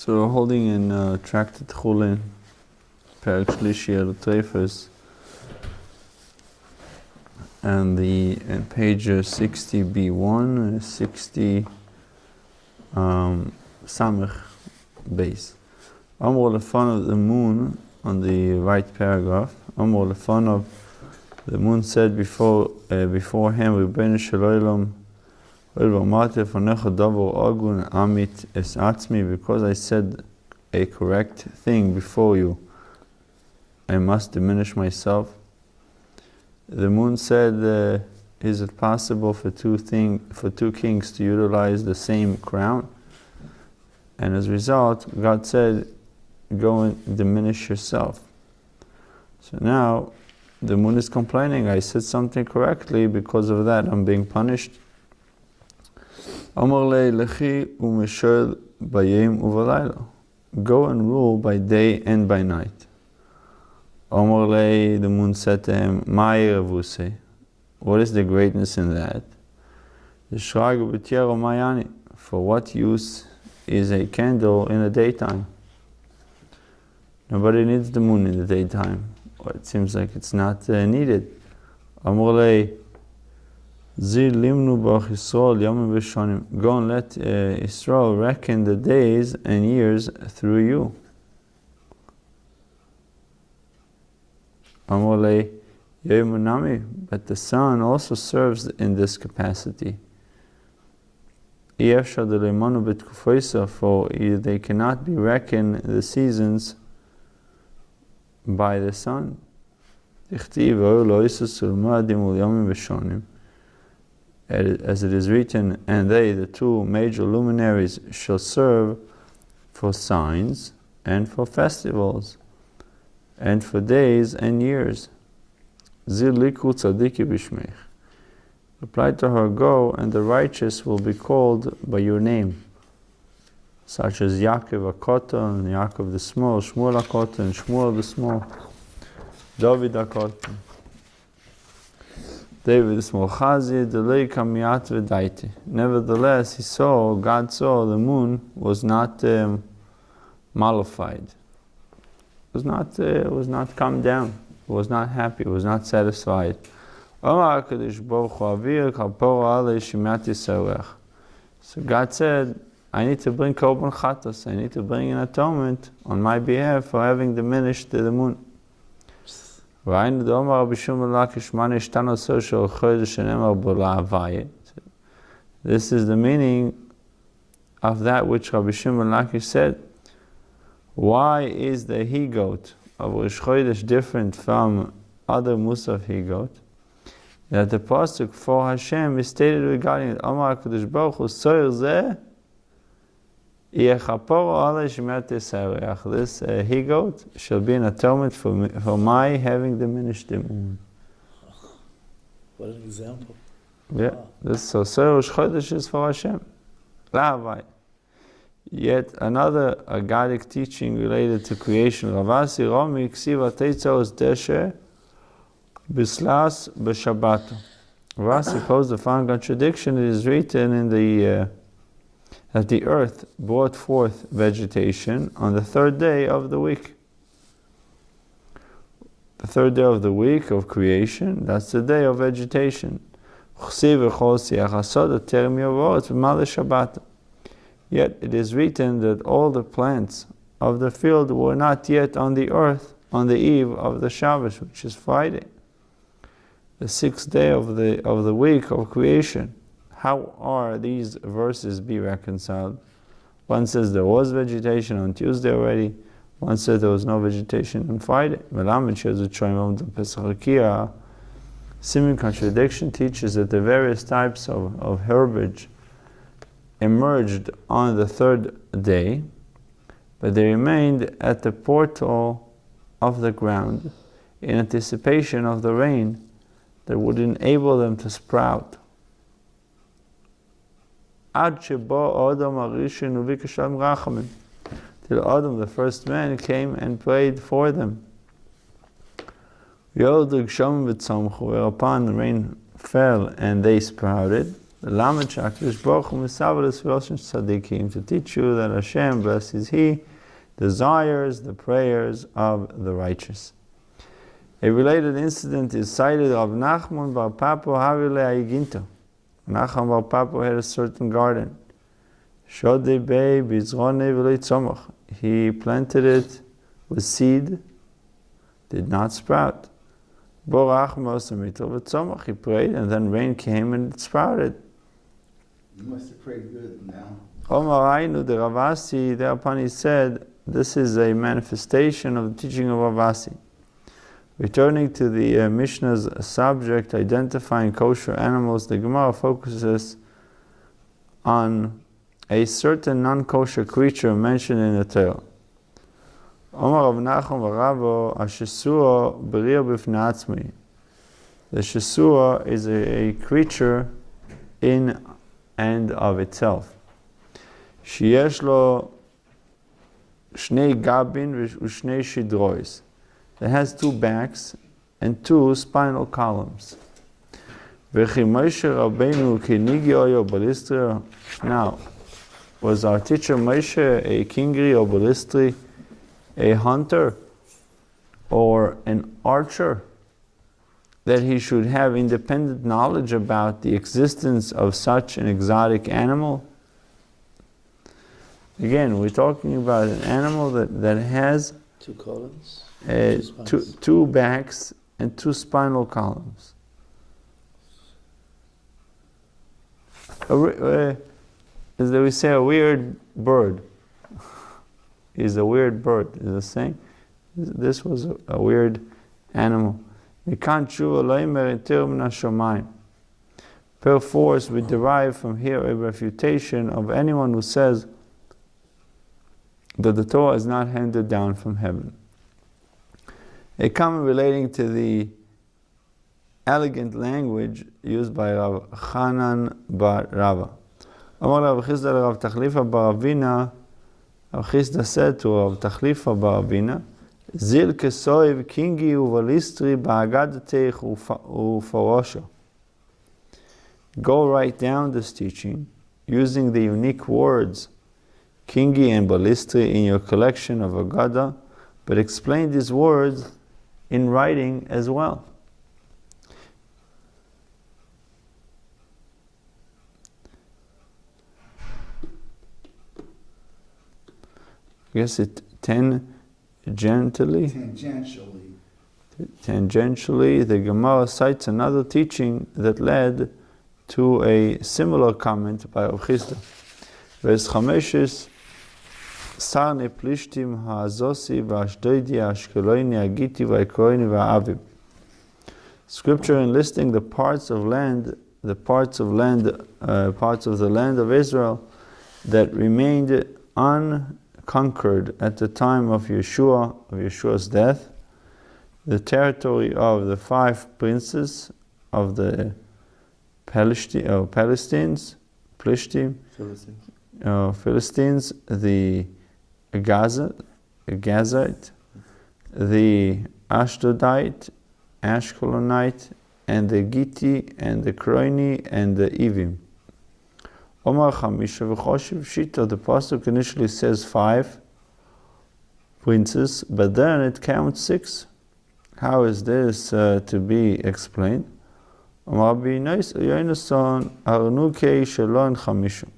So we're holding in Tractate Chullin Eilu Tereifus, and in page 60b1, 60 Samech base. Amor lefan of the moon on the right paragraph. Amor lefan of the moon said before him, Rabbi Menashe Amitay, because I said a correct thing before you, I must diminish myself. The moon said, is it possible for two kings to utilize the same crown? And as a result, God said, go and diminish yourself. So now, the moon is complaining, I said something correctly, because of that I'm being punished. Go and rule by day and by night. The moon said to him, what is the greatness in that? For what use is a candle in the daytime? Nobody needs the moon in the daytime. Or it seems like it's not needed. Go and let Israel reckon the days and years through you. But the sun also serves in this capacity. For they cannot be reckoned the seasons by the sun. As it is written, and they, the two major luminaries, shall serve for signs and for festivals and for days and years. Reply to her, go, and the righteous will be called by your name, such as Yaakov Akota, and Yaakov the small, Shmuel Akota, and Shmuel the small, David Akota, David the small, Chazi, Delei Kamiyat V'daiti. Nevertheless, God saw the moon was not mollified. It was not come down. It was not happy. It was not satisfied. So God said, I need to bring korban chatos. I need to bring an atonement on my behalf for having diminished the moon. This is the meaning of that which Rabbi Shimon Lakish said. Why is the he-goat of Rosh Chodesh different from other Musaf he-goat? That the pasuk for Hashem is stated regarding it. Amar HaKadosh Baruch Hu Soyer Zeh Yechapor Alei Shemat Yisrael. This he-goat shall be an atonement for my having diminished the moon. What an example. Yeah, so Rosh Chodesh is for Hashem. La'avai. Yet another agadic teaching related to creation. Ravasi Romi Ksiva Teitzos Deshe Bislas B'Shabbat. Ravasi posed the following contradiction. It is written in that the earth brought forth vegetation on the third day of the week. The third day of the week of creation, that's the day of vegetation. Yet it is written that all the plants of the field were not yet on the earth on the eve of the Shabbos, which is Friday, the sixth day of the week of creation. How are these verses be reconciled? One says there was vegetation on Tuesday already. One says there was no vegetation on Friday. Seeming contradiction teaches that the various types of herbage emerged on the third day, but they remained at the portal of the ground in anticipation of the rain that would enable them to sprout. Till Adam, the first man, came and prayed for them. Whereupon the rain fell and they sprouted. Lamed Shakrish Baruch Hu Misavelis Filoshin Tzadikim, to teach you that Hashem, blessed is He, desires the prayers of the righteous. A related incident is cited of Nachman bar Papo Havile Aiginto. Nachman bar Papo had a certain garden. Shodei Bei Bizrone V'lei Tzomach. He planted it with seed, did not sprout. Borach Mosamito V'Tzomach. He prayed, and then rain came and it sprouted. You must have prayed good now. Omar Ainu de Ravasi, thereupon he said, this is a manifestation of the teaching of Ravasi. Returning to the Mishnah's subject, identifying kosher animals, the Gemara focuses on a certain non-kosher creature mentioned in the Torah. Omar Rav Nachum Varavo, Ashesua Beria B'fnei Atzmi. The Shesua is a creature in and of itself. Sheyesh lo shnei gabin v'shnei shidrois. It has two backs and two spinal columns. V'chi Moshe Rabbeinu kinigi oyo balistri. Now, was our teacher Moshe a kingri or balistri, a hunter or an archer, that he should have independent knowledge about the existence of such an exotic animal? Again, we're talking about an animal that has Two columns. two backs and two spinal columns. As we say, a weird bird is a weird bird, is a saying. This was a weird animal. Perforce, we derive from here a refutation of anyone who says that the Torah is not handed down from heaven. A comment relating to the elegant language used by Rav Chanan bar Rava. Amar Rav Chisda Rav Tachlifa bar Avina. Rav Chisda said to Rav Tachlifa bar Avina, Zil kesoiv kingi uvalistri ba'agadatech ufarosha. Go write down this teaching using the unique words kingi and balistri in your collection of Agada, but explain these words in writing as well. I guess it tangentially, the Gemara cites another teaching that led to a similar comment by Rav Chisda. Ves chameshes sarne plishtim ha'azosi v'ashdodi ha'ashkeloni ha'giti v'aikroini v'a'avim. Scripture enlisting the parts of the land of Israel that remained unconquered at the time of Yeshua's death, the territory of the 5 princes of the Philistines, the Gazite, the Ashdodite, Ashkelonite, and the Giti, and the Kroini, and the Ivim. Omar Chamisha v'choshev shita. The pasuk initially says 5 princes, but then it counts 6. How is this to be explained? Omar Rabbi Yonason Arnukei Shalon Chamisha.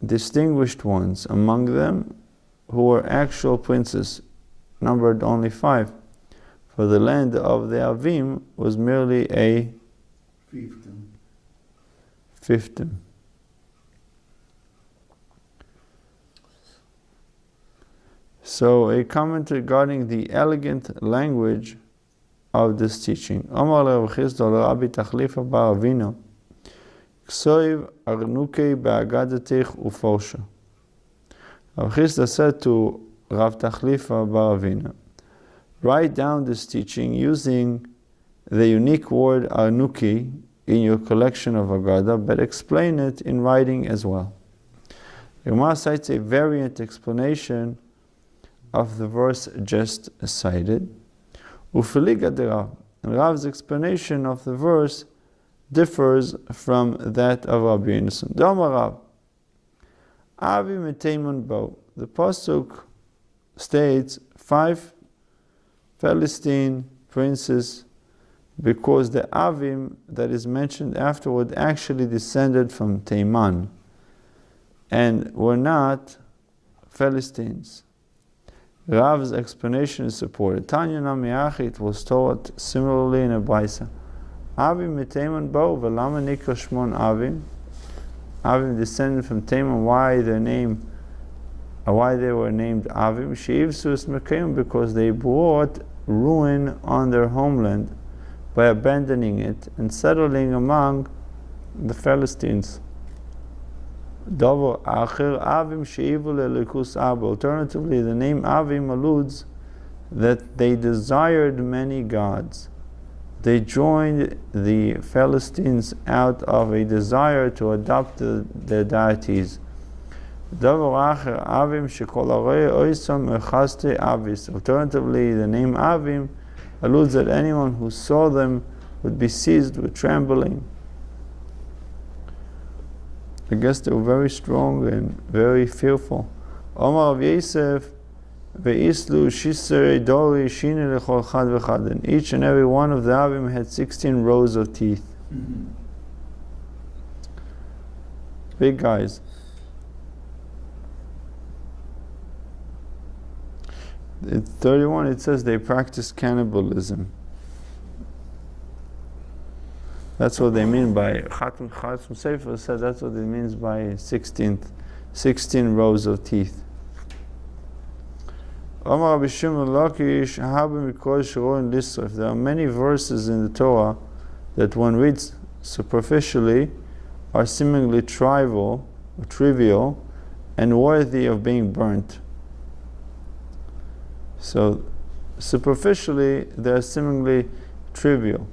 Distinguished ones among them who were actual princes, numbered only 5. For the land of the Avim was merely a fiefdom. So a comment regarding the elegant language of this teaching. Amar Rav Chisda Rabbi Tachlifa bar Avina, Ksoiv Arnukei ba'agadatech uforsha. Rav Chisda said to Rav Tachlifa bar Avina, write down this teaching using the unique word Arnuki in your collection of Agada, but explain it in writing as well. The Gemara cites a variant explanation of the verse just cited. Ufeliga de Rav. And Rav's explanation of the verse differs from that of Rabbi Menashe. Domarav, Avi Meteiman Bo. The pasuk states 5 Philistine princes, because the Avim that is mentioned afterward actually descended from Teiman and were not Philistines. Rav's explanation is supported. Tanya Namiachi, it was taught similarly in a Baisa. Avim Meteiman Bo, Velama Nikra Shmon Avim. Avim descended from Teiman. Why they were named Avim? Sheivsus Mekeim, because they brought ruin on their homeland by abandoning it and settling among the Philistines. Alternatively, the name Avim alludes that they desired many gods. They joined the Philistines out of a desire to adopt their deities. Alternatively, the name Avim alludes that anyone who saw them would be seized with trembling. I guess they were very strong and very fearful. Omar of Yosef, ve'islu shisere dori shine lechol chad v'chad. And each and every one of the Avim had 16 rows of teeth. Big guys. In 31 it says they practiced cannibalism. That's what they mean by Chatum Sefer said that's what it means by 16 rows of teeth. There are many verses in the Torah that one reads superficially are seemingly trivial and worthy of being burnt. So superficially they are seemingly trivial,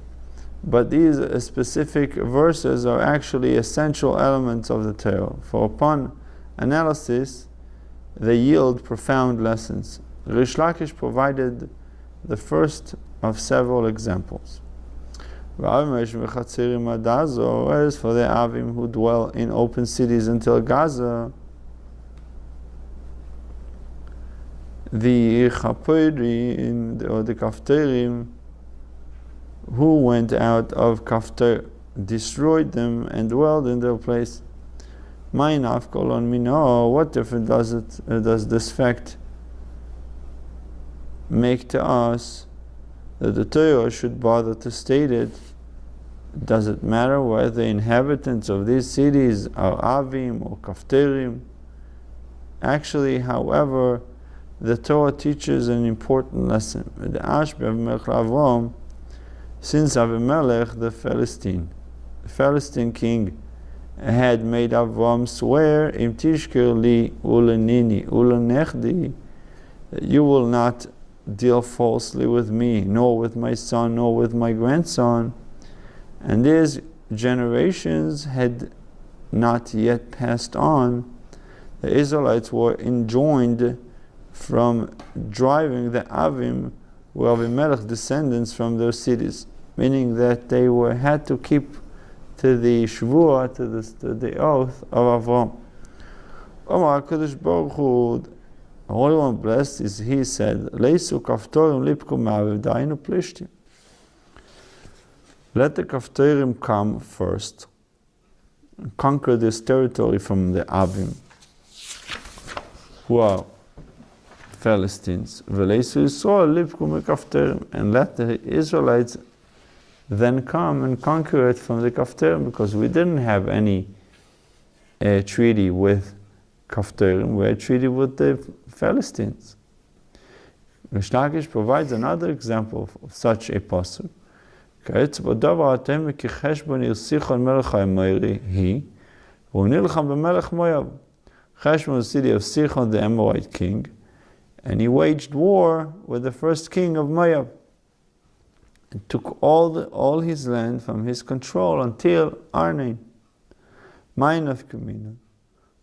but these specific verses are actually essential elements of the Torah, for upon analysis they yield profound lessons. Rish Lakish provided the first of several examples. As for the Avim who dwell in open cities until Gaza, the Chaperim or the Kafterim who went out of Kafter destroyed them and dwelled in their place. What difference does this fact make to us that the Torah should bother to state it? Does it matter whether the inhabitants of these cities are Avim or Kafterim? Actually, however, the Torah teaches an important lesson. Since Avimelech, the Philistine king, had made Avram swear, Im tishker li ulenini ulenechdi, that you will not deal falsely with me, nor with my son, nor with my grandson. And these generations had not yet passed on. The Israelites were enjoined from driving the Avim, who are Avimelech descendants, from their cities, meaning that they had to keep to the Shvuah, to the oath of Avram. Omar HaKadosh Baruch Hu, the Holy One blessed is He, said, Leisu kaftorim lipku ma'aviv da'inu plishtim. Let the Kaftorim come first and conquer this territory from the Avim, who are Philistines. V'leisu Yisrael lipku meKaftorim, and let the Israelites then come and conquer it from the Kaftorim, because we didn't have any treaty with Kaftorim, we had a treaty with the Philistines. Rish Lakish provides another example of such a pasuk. Cheshbon was the city of Sichon, the Amorite king, and he waged war with the first king of Moab and took all his land from his control until Arnon. Ma'inav Kamina.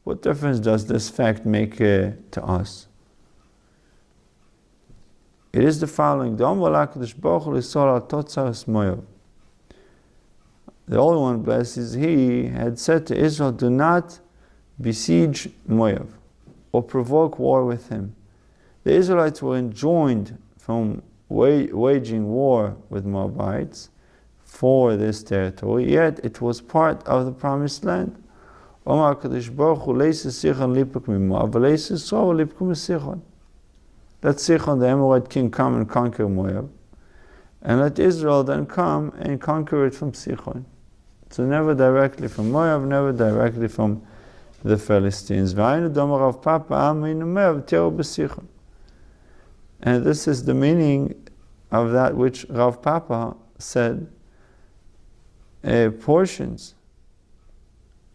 What difference does this fact make to us? It is the following. the Holy One, blessed is He, had said to Israel, do not besiege Moab or provoke war with him. The Israelites were enjoined from waging war with Moabites for this territory, yet it was part of the promised land. That Sichon, the Amorite king, come and conquer Moab, and let Israel then come and conquer it from Sichon. So never directly from Moab, never directly from the Philistines. And this is the meaning of that which Rav Papa said, portions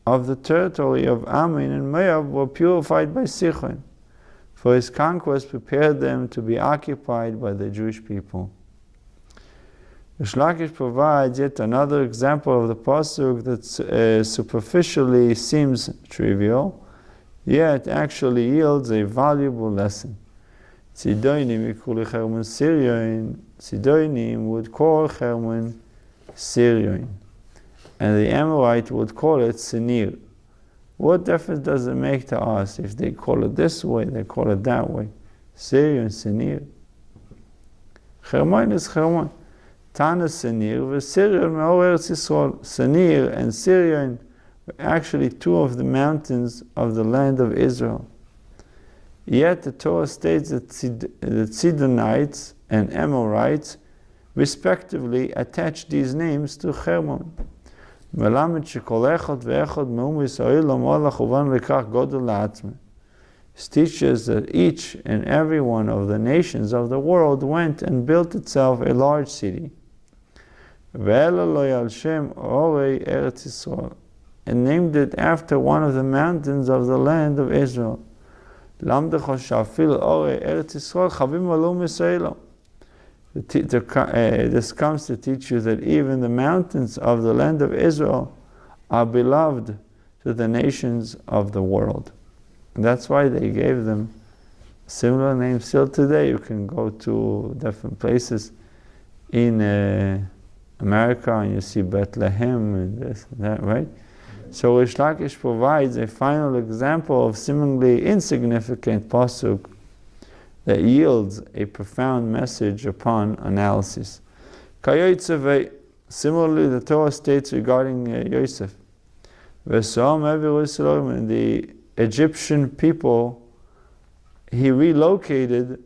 of the territory of Ammon and Moab were purified by Sichon, for his conquest prepared them to be occupied by the Jewish people. Rish Lakish provides yet another example of the pasuk that superficially seems trivial, yet actually yields a valuable lesson. Sidonim would call Hermon Siryon, and the Amorite would call it Sinir. What difference does it make to us if they call it this way, they call it that way? Siryon, Sinir. Hermon is Hermon. Tana Sinir, Siryon Me'or Eretz Yisrael. Sinir and Siryon were actually two of the mountains of the land of Israel. Yet the Torah states that the Sidonites and Amorites respectively attach these names to Hermon. This teaches that each and every one of the nations of the world went and built itself a large city, and named it after one of the mountains of the land of Israel. This comes to teach you that even the mountains of the land of Israel are beloved to the nations of the world. And that's why they gave them similar names. Still today you can go to different places in America and you see Bethlehem and this and that, right? So Rish Lakish provides a final example of seemingly insignificant pasuk that yields a profound message upon analysis. Similarly, the Torah states regarding Yosef, and the Egyptian people, he relocated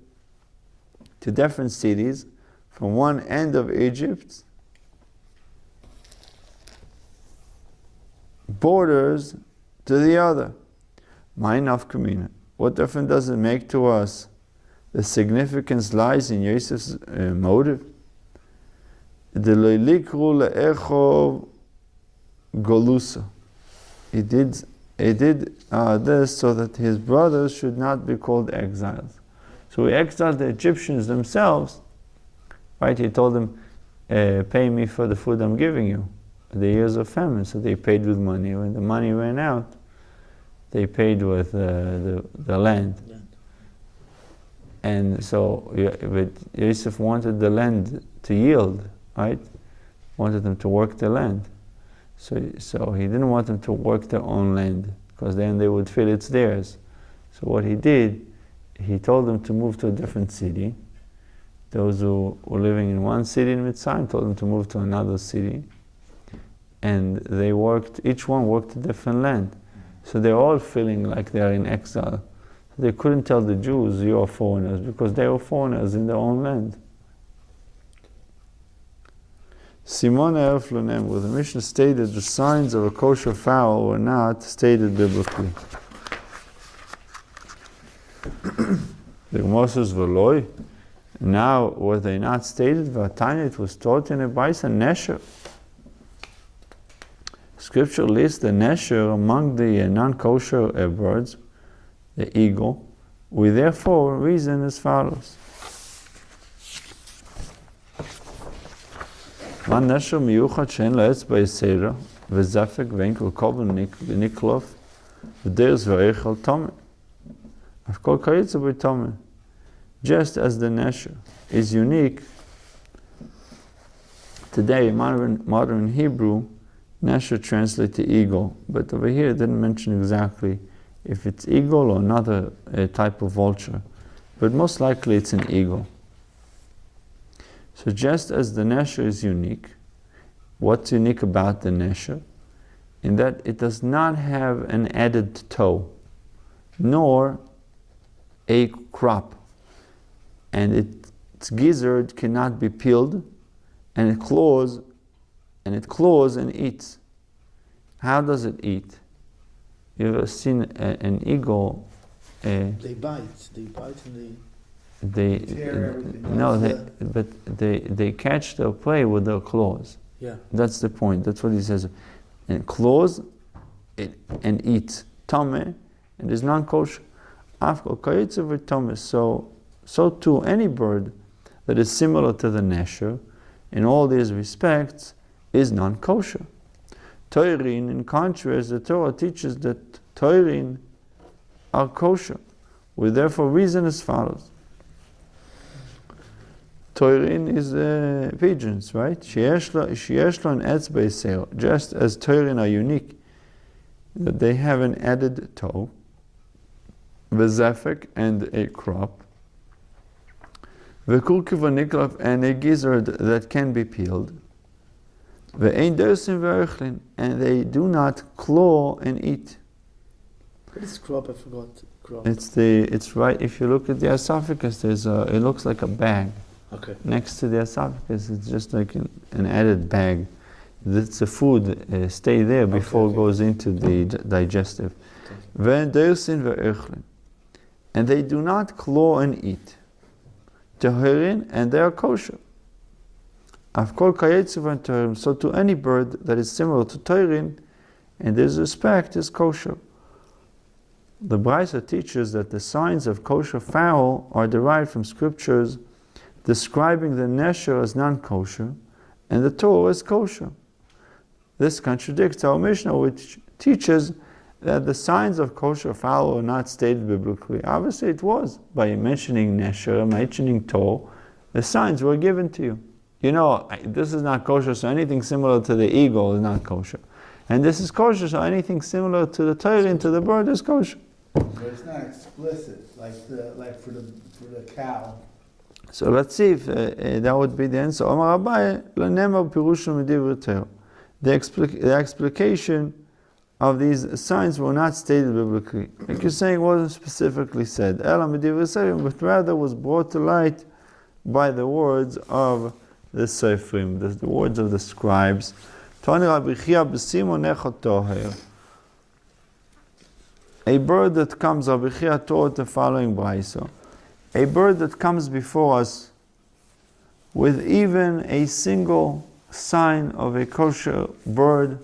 to different cities from one end of Egypt, borders to the other. What difference does it make to us? The significance lies in Yosef's motive. He did this so that his brothers should not be called exiles. So he exiled the Egyptians themselves, right? He told them, pay me for the food I'm giving you. The years of famine, so they paid with money. When the money ran out, they paid with the land. And so but Yosef wanted the land to yield, right? Wanted them to work the land. So he didn't want them to work their own land, because then they would feel it's theirs. So what he did, he told them to move to a different city. Those who were living in one city in Mitzrayim told them to move to another city. And they worked, each one worked a different land. So they're all feeling like they're in exile. They couldn't tell the Jews, you are foreigners, because they were foreigners in their own land. Simon Erflunem, where the Mishnah stated the signs of a kosher fowl were not stated biblically. The Gemara says, V'loi. Now, were they not stated? V'atanya, it was taught in a Baisa Nesher. Scripture lists the Nesher among the non-kosher birds, the eagle. We therefore reason as follows. Man Nesher miyuchat she'en la'etz ba'yisera v'zafek ve'en kol kol niklof v'deres v'eichel tomeh. Of kol kayitza b'tomeh. Just as the Nesher is unique, today in modern Hebrew, Nesher translate to eagle, but over here it didn't mention exactly if it's eagle or another type of vulture. But most likely it's an eagle. So just as the Nesher is unique, what's unique about the Nesher? In that it does not have an added toe, nor a crop. And its gizzard cannot be peeled, and it claws and eats. How does it eat? You've ever seen an eagle? They bite and They Tear everything no, else. they catch their prey with their claws. yeah. That's the point. That's what he says. And claws and eats. Tameh, and is non-kosher. Afkol kayitzav tameh. So too any bird that is similar to the Nesher in all these respects is non-kosher. Toirin, in contrast, the Torah teaches that Toirin are kosher. We therefore reason as follows. Toirin is pigeons, right? Sheyesh lo an etz beiseiro. Just as Toirin are unique, that they have an added toe, v'zefek, and a crop, v'kulkiv v'niklaf, and a gizzard that can be peeled, v'ein dosin v'erchlin, and they do not claw and eat. What is crop? I forgot. Crop. It's right. If you look at the esophagus, it looks like a bag. Okay. Next to the esophagus, it's just like an added bag. That's the food stay there before it goes into the digestive. And they do not claw and eat. Tehirin, and they are kosher. So to any bird that is similar to Tehirin, in this respect, is kosher. The Brisa teaches that the signs of kosher fowl are derived from scriptures describing the Nesher as non-kosher and the Torah as kosher. This contradicts our Mishnah, which teaches that the signs of kosher fowl are not stated biblically. Obviously it was. By mentioning Nesher, mentioning Torah, the signs were given to you. You know, this is not kosher, so anything similar to the eagle is not kosher. And this is kosher, so anything similar to the Torah, to the bird, is kosher. But it's not explicit, like for the cow. So let's see if that would be the answer. Omar Abaye, l'nemar pirushim medivre Torah. The explication of these signs were not stated biblically. Like you're saying, it wasn't specifically said. Ela medivre Torah, but rather was brought to light by the words of the Sofrim, the words of the scribes. Tani Rabbi Chia b'simon echad toher. A bird that comes, Rabbi Chia taught the following brayso. A bird that comes before us with even a single sign of a kosher bird,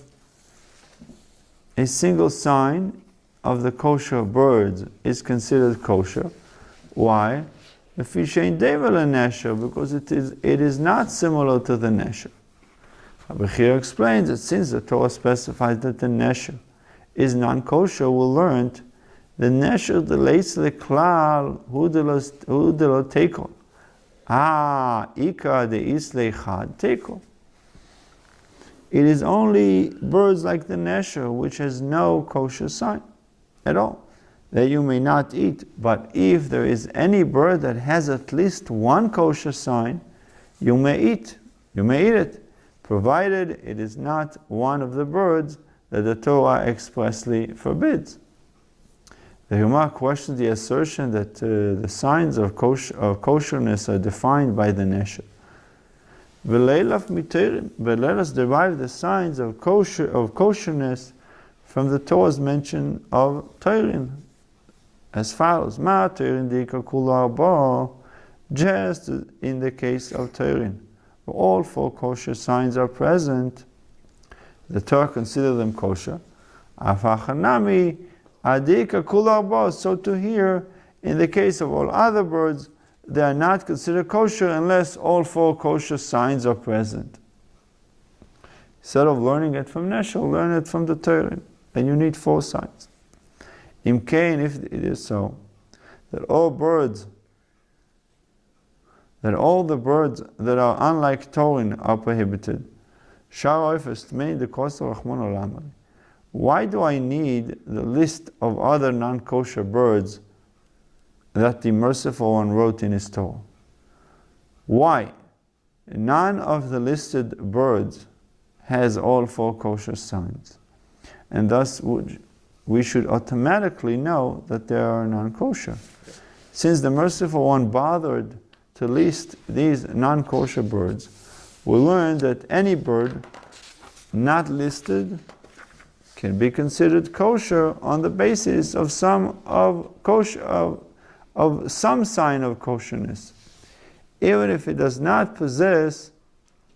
a single sign of the kosher birds is considered kosher. Why? Because it is not similar to the Nesher. Rabbi Chia explains that since the Torah specifies that the Nesher is non-kosher, we learned the Nesher delates the klal hu de lo teko. Ika de isle chad teko. It is only birds like the Nesher which has no kosher sign at all, that you may not eat. But if there is any bird that has at least one kosher sign, you may eat. You may eat it, provided it is not one of the birds that the Torah expressly forbids. The Gemara questions the assertion that the signs of kosherness are defined by the Nesher. But let us derive the signs of kosherness from the Torah's mention of Toirin as follows. Ma Toirin dika kula ba, just in the case of Toirin. All four kosher signs are present. The Torah considers them kosher. Afachanami adika kula ba. So to here, in the case of all other birds, they are not considered kosher unless all four kosher signs are present. Instead of learning it from Nesher, learn it from the Torah. Then you need four signs. Imkain, if it is so, that all the birds that are unlike Torin are prohibited. Why do I need the list of other non-kosher birds that the Merciful One wrote in His Torah? Why? None of the listed birds has all 4 kosher signs, and thus we should automatically know that they are non-kosher. Since the Merciful One bothered to list these non-kosher birds, we learn that any bird not listed can be considered kosher on the basis of some sign of kosherness, even if it does not possess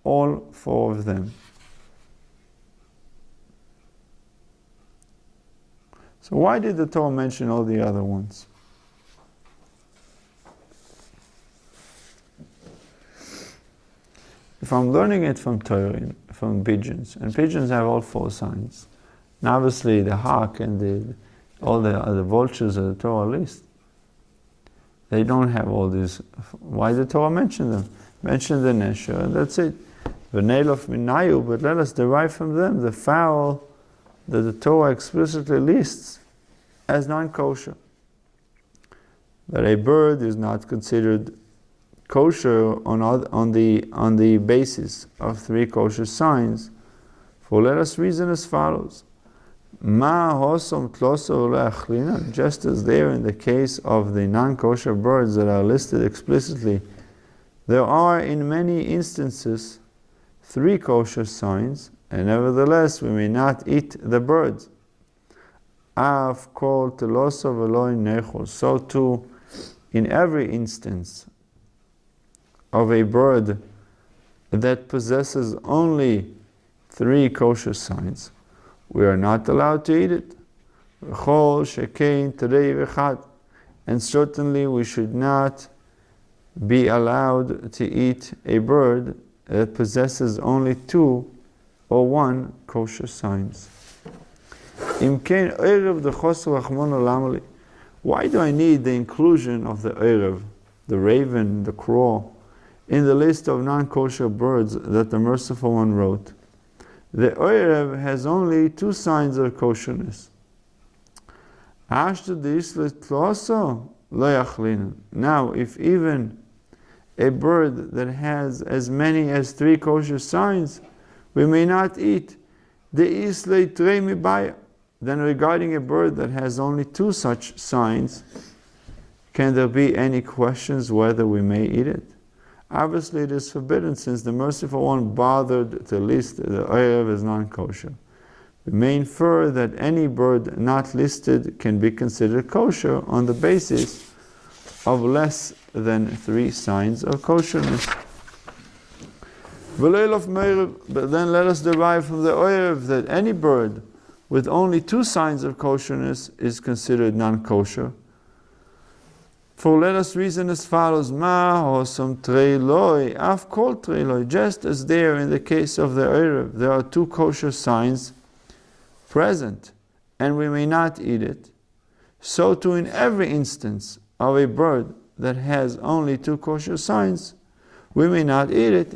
all 4 of them. So why did the Torah mention all the other ones? If I'm learning it from Torah, from pigeons, and pigeons have all 4 signs, and obviously the hawk and all the other vultures of the Torah list, they don't have all these. Why did the Torah mention them? Mention the nesher, and that's it. V'neilof minayu, but let us derive from them the fowl that the Torah explicitly lists as non-kosher. That a bird is not considered kosher on the basis of 3 kosher signs. For let us reason as follows. Ma hosom tloso le'achlina, just as there in the case of the non-kosher birds that are listed explicitly, there are in many instances 3 kosher signs, and nevertheless we may not eat the birds. Av kol teloso v'lo nechol. So too, in every instance of a bird that possesses only 3 kosher signs, we are not allowed to eat it. And certainly we should not be allowed to eat a bird that possesses only 2 or 1 kosher signs. Why do I need the inclusion of the erev, the raven, the crow, in the list of non-kosher birds that the Merciful One wrote? The erev has only 2 signs of kosherness. Now, if even a bird that has as many as 3 kosher signs, we may not eat. Then regarding a bird that has only 2 such signs, can there be any questions whether we may eat it? Obviously it is forbidden, since the Merciful One bothered to list the erev as non-kosher. We may infer that any bird not listed can be considered kosher on the basis of less than 3 signs of kosherness. But then let us derive from the erev that any bird with only 2 signs of kosherness is considered non-kosher. For let us reason as follows. Ma hosam treiloi, af kol treiloi. Just as there in the case of the erev, there are 2 kosher signs present, and we may not eat it, so too in every instance of a bird that has only 2 kosher signs, we may not eat it.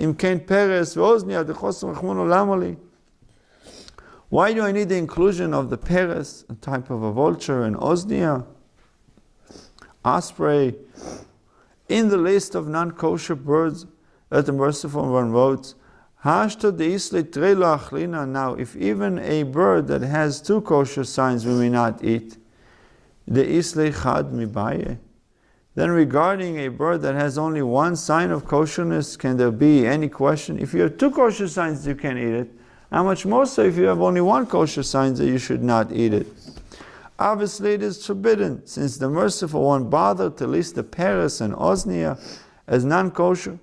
Why do I need the inclusion of the peres, a type of a vulture, and oznia, osprey, in the list of non-kosher birds that the Merciful One wrote? Now, if even a bird that has 2 kosher signs we may not eat, then regarding a bird that has only 1 sign of kosherness, can there be any question? If you have 2 kosher signs, you can eat it. How much more so if you have only 1 kosher sign that you should not eat it? Obviously it is forbidden, since the Merciful One bothered to list the peres and oznia as non-kosher.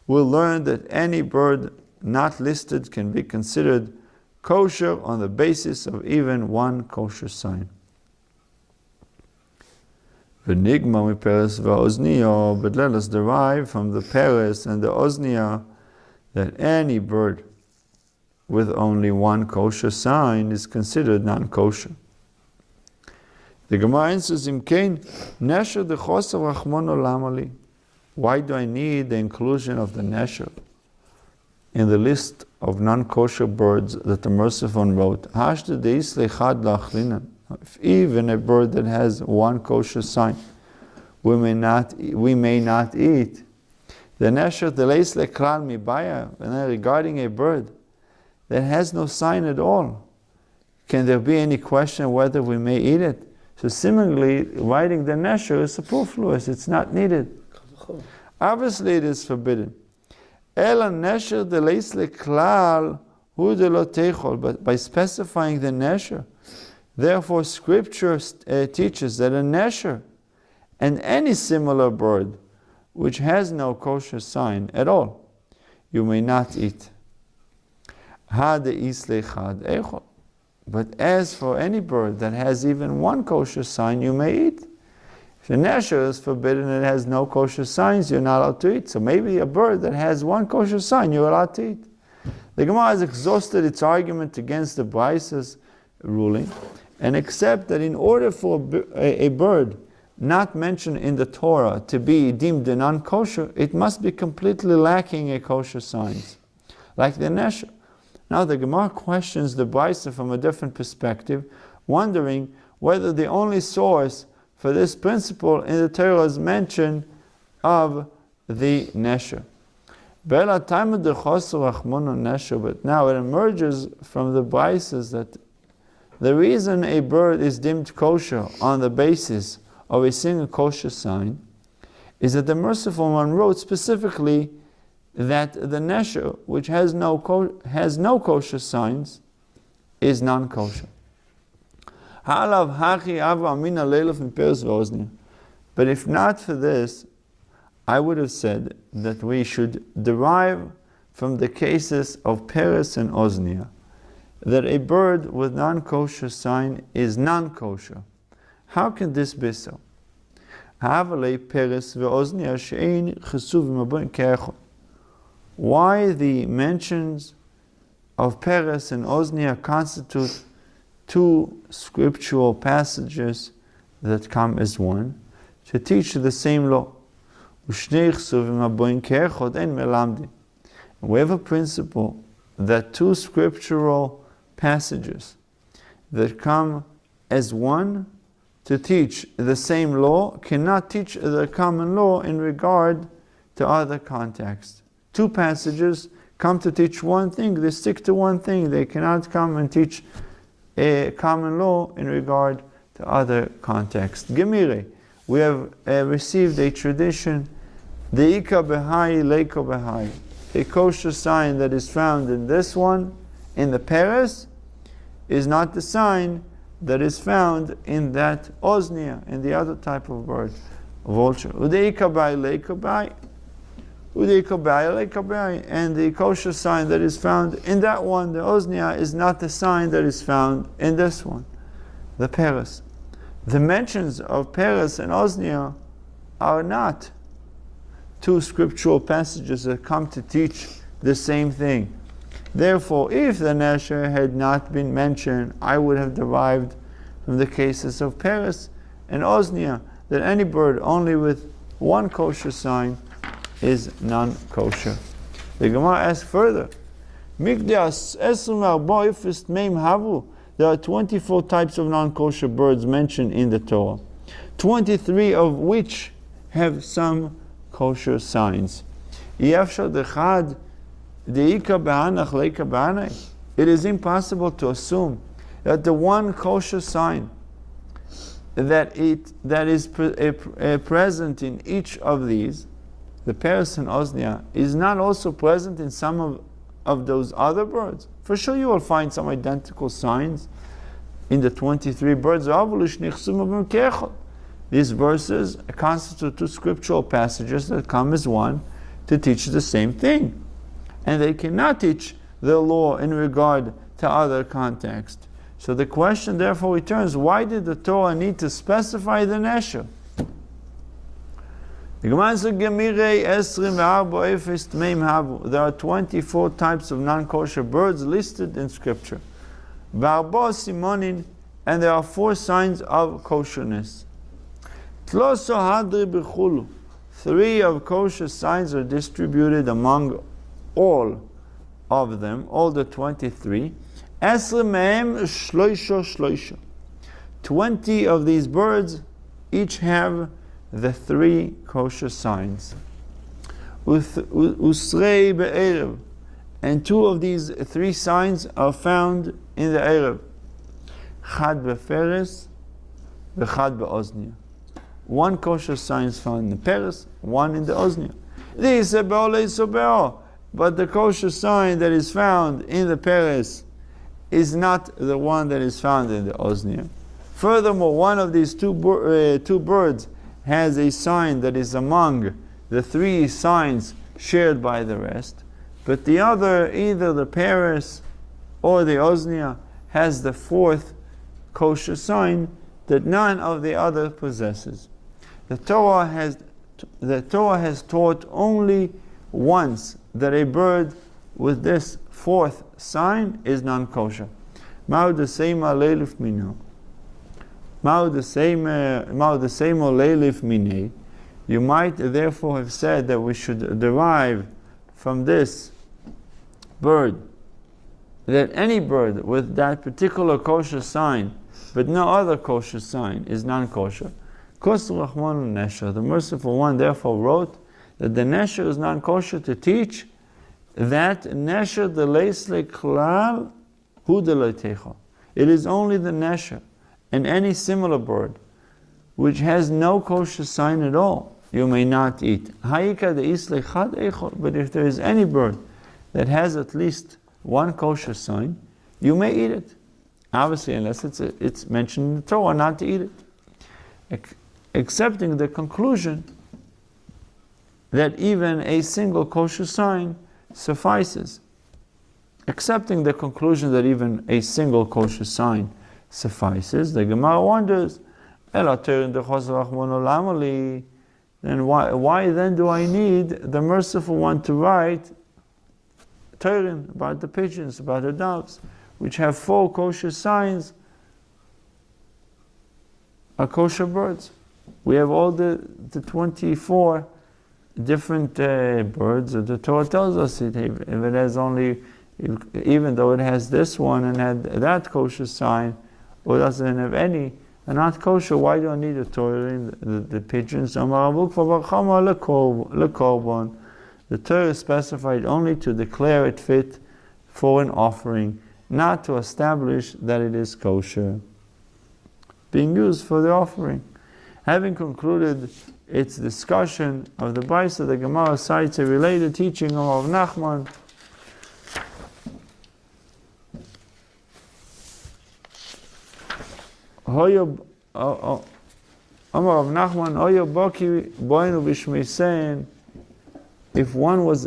We'll learn that any bird not listed can be considered kosher on the basis of even 1 kosher sign. But let us derive from the peres and the oznia that any bird with only 1 kosher sign is considered non-kosher. The Gemara answers, why do I need the inclusion of the nesher in the list of non-kosher birds that the Merciful One wrote, if even a bird that has one kosher sign, we may not eat. The nesher deleis lekral mibaya, and then regarding a bird that has no sign at all, can there be any question whether we may eat it? So similarly, writing the nesher is superfluous, it's not needed. Obviously it is forbidden. Ela nesher deleis leklal hu de lo techol, but by specifying the nesher, therefore Scripture teaches that a nesher and any similar bird which has no kosher sign at all, you may not eat. But as for any bird that has even one kosher sign, you may eat. If the nesher is forbidden and it has no kosher signs, you're not allowed to eat. So maybe a bird that has one kosher sign, you're allowed to eat. The Gemara has exhausted its argument against the Braisa's ruling and accept that in order for a bird not mentioned in the Torah to be deemed a non-kosher, it must be completely lacking a kosher signs, like the nesher. Now the Gemara questions the Braisa from a different perspective, wondering whether the only source for this principle in the Torah is mention of the nesher. But now it emerges from the Braisas that the reason a bird is deemed kosher on the basis of a single kosher sign is that the Merciful One wrote specifically that the nesher, which has no kosher signs, is non-kosher. But if not for this, I would have said that we should derive from the cases of Peres and Oznia that a bird with non-kosher sign is non-kosher. How can this be so? Why the mentions of Peres and Oznia constitute two scriptural passages that come as one to teach the same law. We have a principle that two scriptural passages that come as one to teach the same law cannot teach the common law in regard to other contexts. Two passages come to teach one thing, they stick to one thing, they cannot come and teach a common law in regard to other contexts. Gemire, we have received a tradition, the Ika Behai, Leiko Behai, a kosher sign that is found in this one, in the Peres, is not the sign that is found in that Oznia, in the other type of bird, vulture. Udeika Bai, Leiko Bai, Udeika Bai, Leiko Bai, and the kosher sign that is found in that one, the Oznia, is not the sign that is found in this one, the Peres. The mentions of Peres and Oznia are not two scriptural passages that come to teach the same thing. Therefore, if the nesher had not been mentioned, I would have derived from the cases of Peres and Oznia that any bird only with one kosher sign is non-kosher. The Gemara asks further, there are 24 types of non-kosher birds mentioned in the Torah, 23 of which have some kosher signs. It is impossible to assume that the one kosher sign that is present in each of these, the Peres and Oznia, is not also present in some of those other birds. For sure you will find some identical signs in the 23 birds. These verses constitute two scriptural passages that come as one to teach the same thing. And they cannot teach the law in regard to other context. So the question therefore returns, why did the Torah need to specify the nesher? There are 24 types of non-kosher birds listed in Scripture. And there are 4 signs of kosherness. 3 of kosher signs are distributed among all of them, all the 23, 20 of these birds each have the 3 kosher signs. Usrei be'erev, and 2 of these 3 signs are found in the erev. Chad be'feres, v'chad be'oznia. 1 kosher sign is found in the peres, 1 in the oznia. But the kosher sign that is found in the peres is not the one that is found in the oznia. Furthermore, one of these two birds has a sign that is among the 3 signs shared by the rest, but the other, either the peres or the oznia, has the 4th kosher sign that none of the other possesses. The Torah has taught only once that a bird with this 4th sign is non-kosher. Ma'u d'seima leilif mino. Ma'u d'seima leilif minei. You might therefore have said that we should derive from this bird that any bird with that particular kosher sign, but no other kosher sign, is non-kosher. The merciful one therefore wrote that the nesher is non-kosher to teach that nesher deleis leklal hu deleitecha. It is only the nesher and any similar bird which has no kosher sign at all you may not eat. But if there is any bird that has at least 1 kosher sign, you may eat it. Obviously, unless it's mentioned in the Torah not to eat it. Accepting the conclusion that even a single kosher sign suffices. Accepting the conclusion that even a single kosher sign suffices, the Gemara wonders, then why then do I need the merciful one to write Torah about the pigeons, about the doves, which have 4 kosher signs, are kosher birds? We have all the 24 different birds that the Torah tells us if it has only, even though it has this one and had that kosher sign, or doesn't have any, are not kosher. Why do I need a Torah in the pigeons? The Torah is specified only to declare it fit for an offering, not to establish that it is kosher, being used for the offering. Having concluded its discussion of the Baisa, the Gemara cites a related teaching of Nachman. Amar of Nachman, Hoyo Boki Boinu Bishmei, if one was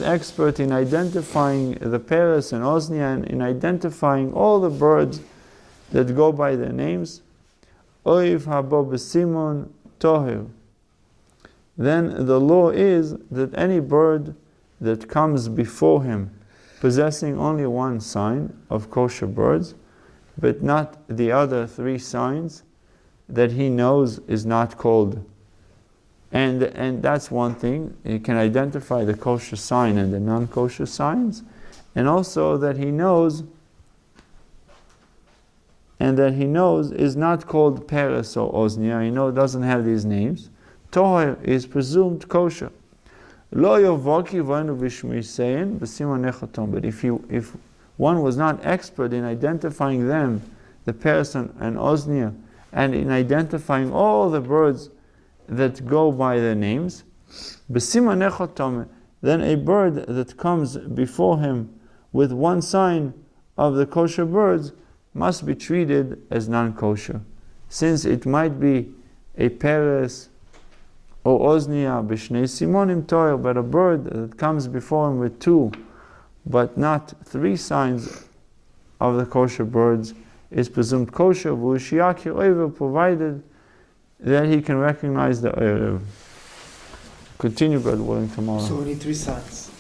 expert in identifying the peres and oznia, and in identifying all the birds that go by their names, Oiv habo b'simon toher, then the law is that any bird that comes before him possessing only 1 sign of kosher birds, but not the other 3 signs that he knows is not called. And that's one thing. He can identify the kosher sign and the non-kosher signs, and also that he knows is not called peres or oznia. He doesn't have these names. Toher is presumed kosher. Lo yovoki v'anu b'shmisein b'simon nechatom. But if one was not expert in identifying them, the peres and oznia, and in identifying all the birds that go by their names, b'simon nechatom, then a bird that comes before him with 1 sign of the kosher birds must be treated as non-kosher, since it might be a peres or oznia b'shnei simonim toyer, but a bird that comes before him with 2 but not 3 signs of the kosher birds is presumed kosher, provided that he can recognize the erev. Continue, God willing, tomorrow. So we need 3 signs.